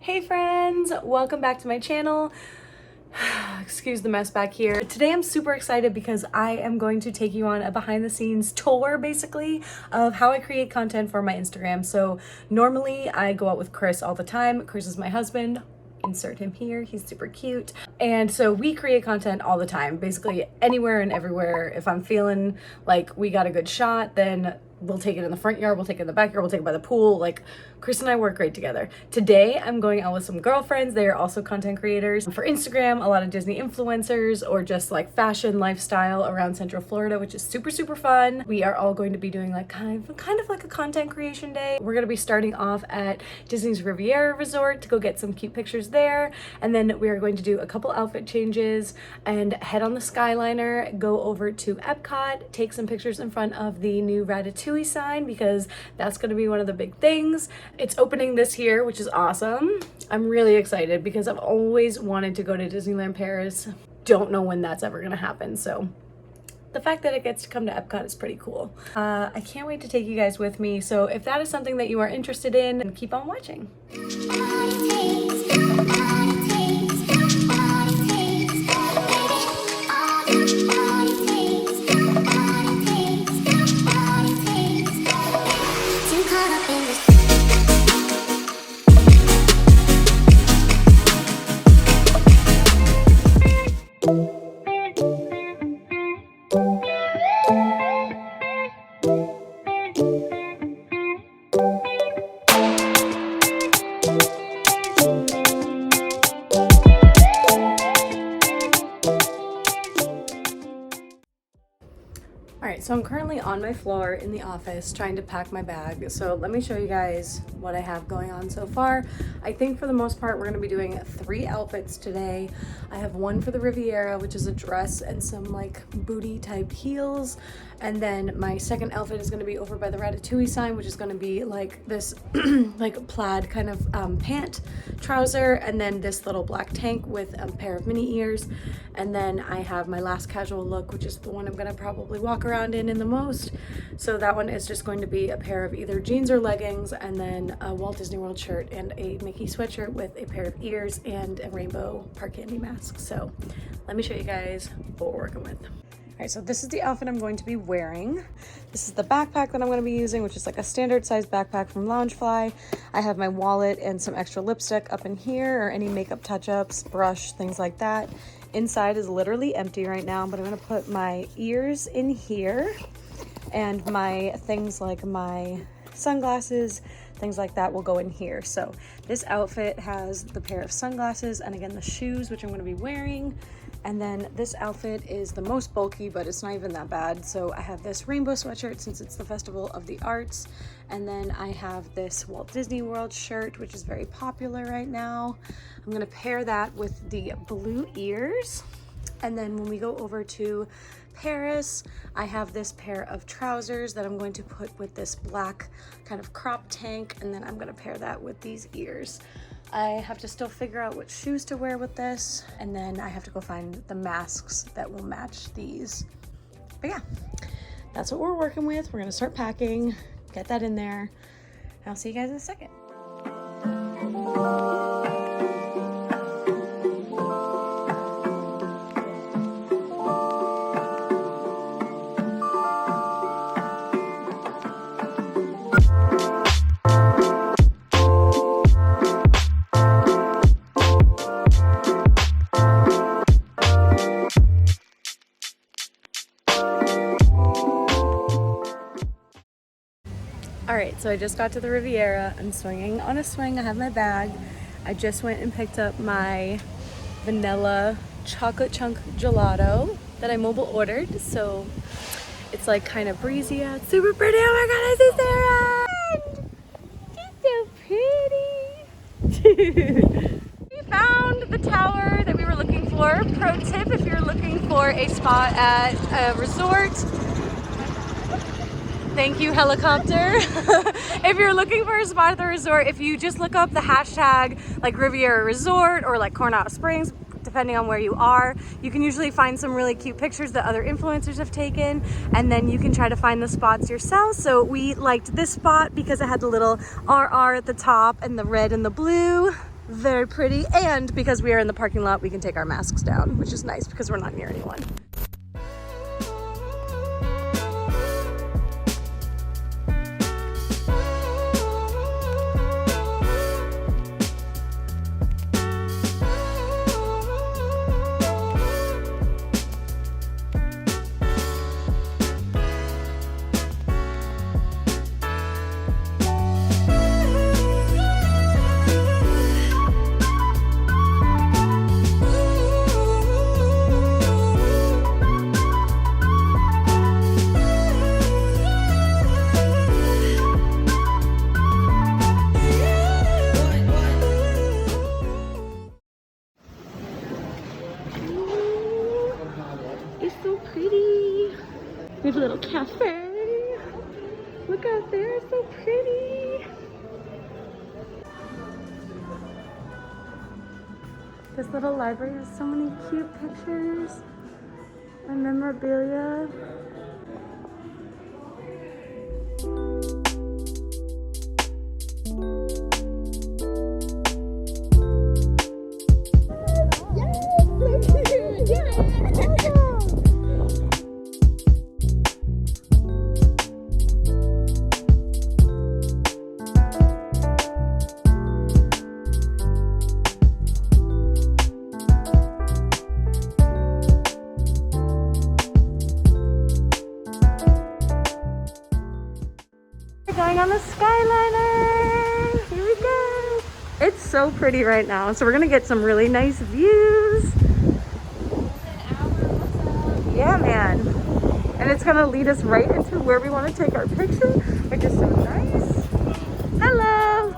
Hey friends, welcome back to my channel. Excuse the mess back here. Today I'm super excited because I am going to take you on a behind the scenes tour basically of how I create content for my Instagram. So normally I go out with Chris all the time. Chris is my husband. Insert him here, he's super cute. And so we create content all the time, basically anywhere and everywhere. If I'm feeling like we got a good shot, then we'll take it in the front yard, we'll take it in the backyard, we'll take it by the pool. Like, Chris and I work great together. Today, I'm going out with some girlfriends. They are also content creators for Instagram, a lot of Disney influencers, or just like fashion lifestyle around Central Florida, which is super, super fun. We are all going to be doing like kind of like a content creation day. We're gonna be starting off at Disney's Riviera Resort to go get some cute pictures there. And then we are going to do a couple outfit changes and head on the Skyliner, go over to Epcot, take some pictures in front of the new Ratatouille sign because that's gonna be one of the big things. It's opening this year, which is awesome. I'm really excited because I've always wanted to go to Disneyland Paris. Don't know when that's ever gonna happen, so the fact that it gets to come to Epcot is pretty cool. I can't wait to take you guys with me, so if that is something that you are interested in, then keep on watching. So I'm currently on my floor in the office trying to pack my bag. So let me show you guys what I have going on so far. I think for the most part, we're gonna be doing 3 outfits today. I have one for the Riviera, which is a dress and some like booty type heels. And then my second outfit is gonna be over by the Ratatouille sign, which is gonna be like this like plaid kind of pant trouser, and then this little black tank with a pair of mini ears. And then I have my last casual look, which is the one I'm gonna probably walk around in the most. So that one is just going to be a pair of either jeans or leggings, and then a Walt Disney World shirt and a Mickey sweatshirt with a pair of ears and a rainbow park candy mask. So let me show you guys what we're working with. All right, so this is the outfit I'm going to be wearing. This is the backpack that I'm going to be using, which is like a standard size backpack from Loungefly. I have my wallet and some extra lipstick up in here, or any makeup touch-ups, brush, things like that. Inside is literally empty right now, but I'm going to put my ears in here, and my things like my sunglasses, things like that will go in here. So this outfit has the pair of sunglasses and again the shoes, which I'm going to be wearing. And then this outfit is the most bulky, but it's not even that bad. So I have this rainbow sweatshirt since it's the Festival of the Arts. And then I have this Walt Disney World shirt, which is very popular right now. I'm gonna pair that with the blue ears. And then when we go over to Paris, I have this pair of trousers that I'm going to put with this black kind of crop tank. And then I'm gonna pair that with these ears. I have to still figure out what shoes to wear with this, and then I have to go find the masks that will match these. But yeah, that's what we're working with. We're gonna start packing, get that in there, and I'll see you guys in a second. All right, so I just got to the Riviera. I'm swinging on a swing. I have my bag. I just went and picked up my vanilla chocolate chunk gelato that I mobile ordered. So it's like kind of breezy out, super pretty. Oh my God, I see Sarah. She's so pretty. We found the tower that we were looking for. Pro tip, if you're looking for a spot at a resort, thank you, helicopter. If you're looking for a spot at the resort, if you just look up the hashtag like Riviera Resort or like Coronado Springs, depending on where you are, you can usually find some really cute pictures that other influencers have taken, and then you can try to find the spots yourself. So we liked this spot because it had the little RR at the top and the red and the blue. Very pretty. And because we are in the parking lot, we can take our masks down, which is nice because we're not near anyone. It's so pretty. We have a little cafe. Look out there, it's so pretty. This little library has so many cute pictures and memorabilia. Going on the Skyliner. Here we go. It's so pretty right now. So we're gonna get some really nice views. Yeah, man. And it's gonna lead us right into where we want to take our picture, which is so nice. Hello.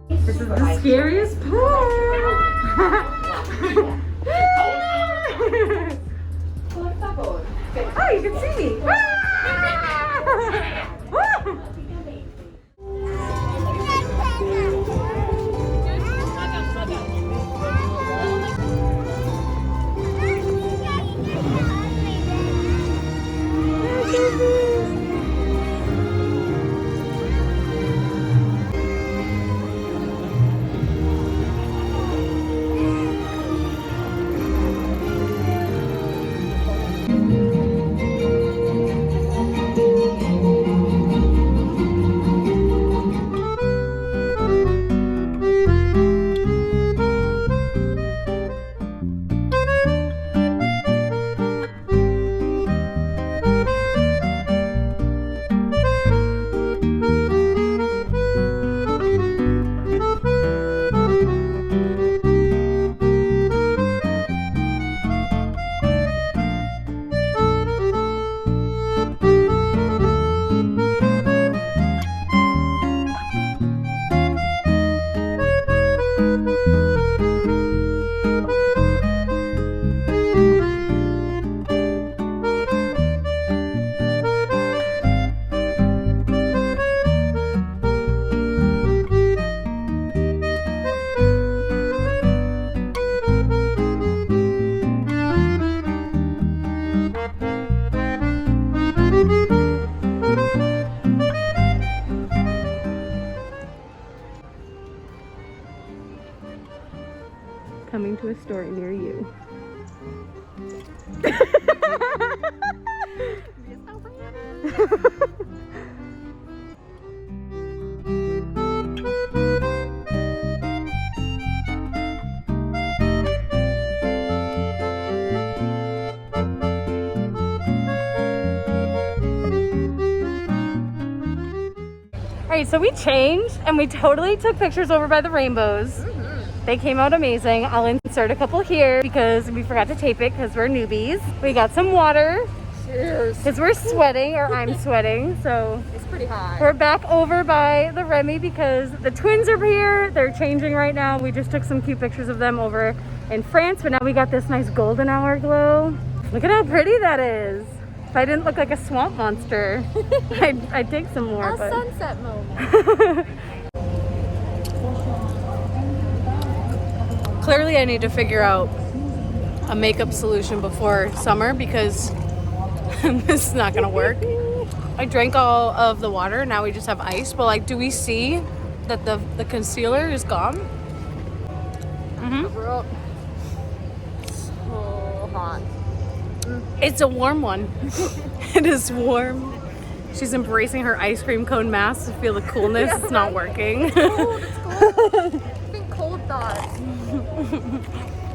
This is the scariest part. Oh, you can see me. Coming to a store near you. Alright, so we changed and we totally took pictures over by the rainbows. They came out amazing. I'll insert a couple here because we forgot to tape it because we're newbies. We got some water. Cheers. Because we're sweating, or I'm sweating, so it's pretty hot. We're back over by the Remy because the twins are here. They're changing right now. We just took some cute pictures of them over in France, but now we got this nice golden hour glow. Look at how pretty that is. If I didn't look like a swamp monster, I'd take some more. A but... sunset moment. Clearly I need to figure out a makeup solution before summer because this is not gonna work. I drank all of the water, now we just have ice, but like, do we see that the concealer is gone? Bro. So hot. It's a warm one. It is warm. She's embracing her ice cream cone mask to feel the coolness. It's not working. It's cold, it's cold. It's been cold thoughts.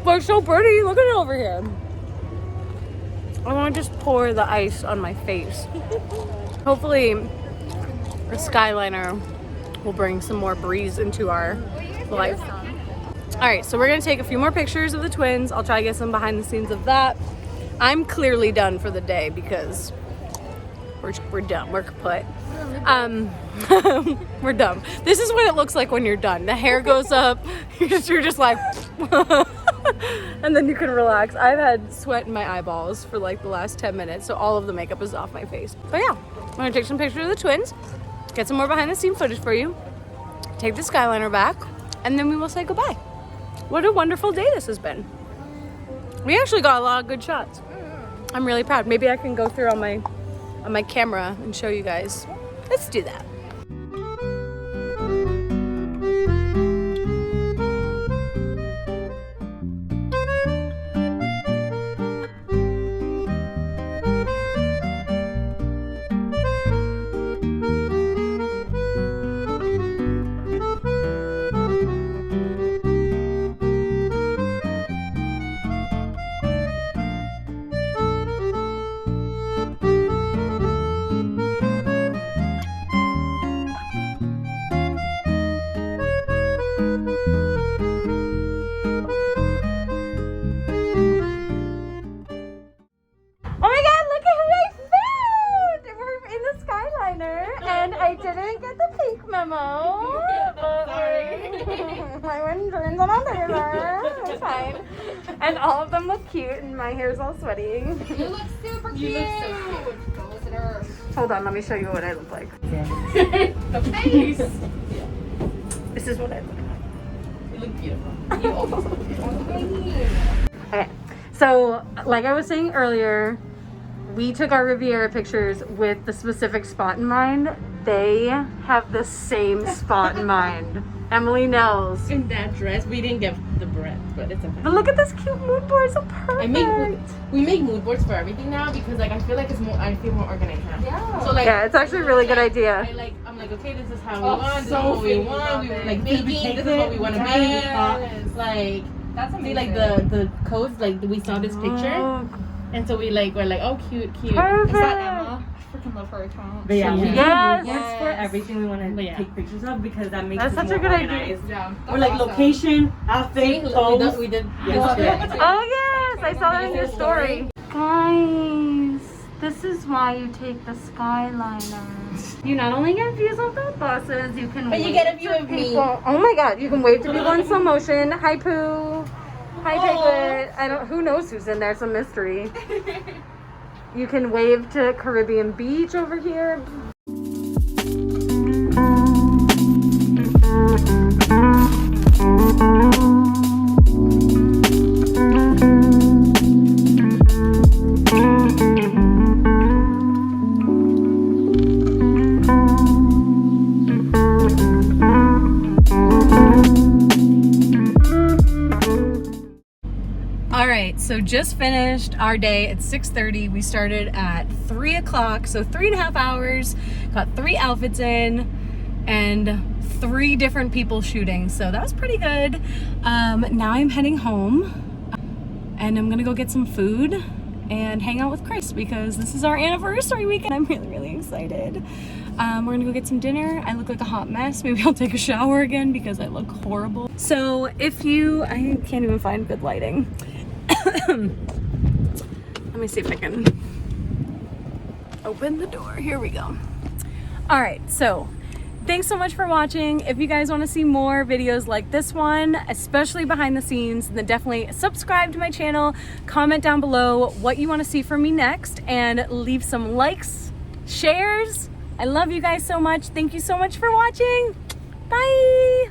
But it's so pretty. Look at it over here. I want to just pour the ice on my face. Hopefully, the Skyliner will bring some more breeze into our life. All right, so we're gonna take a few more pictures of the twins. I'll try to get some behind the scenes of that. I'm clearly done for the day because we're done. We're kaput. We're done. This is what it looks like when you're done. The hair goes up. You're just like, and then you can relax. I've had sweat in my eyeballs for like the last 10 minutes, so all of the makeup is off my face. So yeah, I'm gonna take some pictures of the twins, get some more behind the scene footage for you, take the Skyliner back, and then we will say goodbye. What a wonderful day this has been. We actually got a lot of good shots. I'm really proud. Maybe I can go through on my camera and show you guys. Let's do that. And all of them look cute, and my hair's all sweaty. You look super cute. You look so cute. Go with her. Hold on, let me show you what I look like. The face. This is what I look like. You look beautiful. You always look beautiful. Okay, so like I was saying earlier, we took our Riviera pictures with the specific spot in mind. They have the same spot in mind. Emily knows. In that dress, we didn't get the breadth, but it's okay. But look at this cute mood board, so perfect. We make mood boards for everything now because like I feel like I feel more organized now. Yeah. So like yeah, it's actually a really good idea. I'm like, okay, this is how we want, this is what we want. We were like baking, this is what we want to make. Yes. Like That's amazing. see like the codes, like we saw this picture, and so we're like, oh, cute. Perfect. Is that Emma? I freaking love her account. But yeah, we Yes. use words for everything we want to Yeah. take pictures of because that makes That's us such a more good idea. organized. Yeah. Or like location, outfit, clothes. We did Yeah. Oh yes, I saw that in your story. Guys, this is why you take the Skyliner. You not only get views of the buses, you can But you wave get a view to of me. people. Oh my god, you can wave to people in slow motion. Hi Pooh. Hi Piglet. Who knows who's in there, it's a mystery. You can wave to Caribbean Beach over here. So just finished our day at 6:30. We started at 3 o'clock, so 3.5 hours. Got 3 outfits in and 3 different people shooting, so that was pretty good. Now I'm heading home and I'm gonna go get some food and hang out with Chris because this is our anniversary weekend. I'm really excited. We're gonna go get some dinner. I look like a hot mess. Maybe I'll take a shower again because I look horrible. So I can't even find good lighting. Let me see if I can open the door. Here we go. All right, so Thanks so much for watching. If you guys want to see more videos like this one, especially behind the scenes, then definitely subscribe to my channel, comment down below what you want to see from me next, and leave some likes, shares. I love you guys so much. Thank you so much for watching. Bye.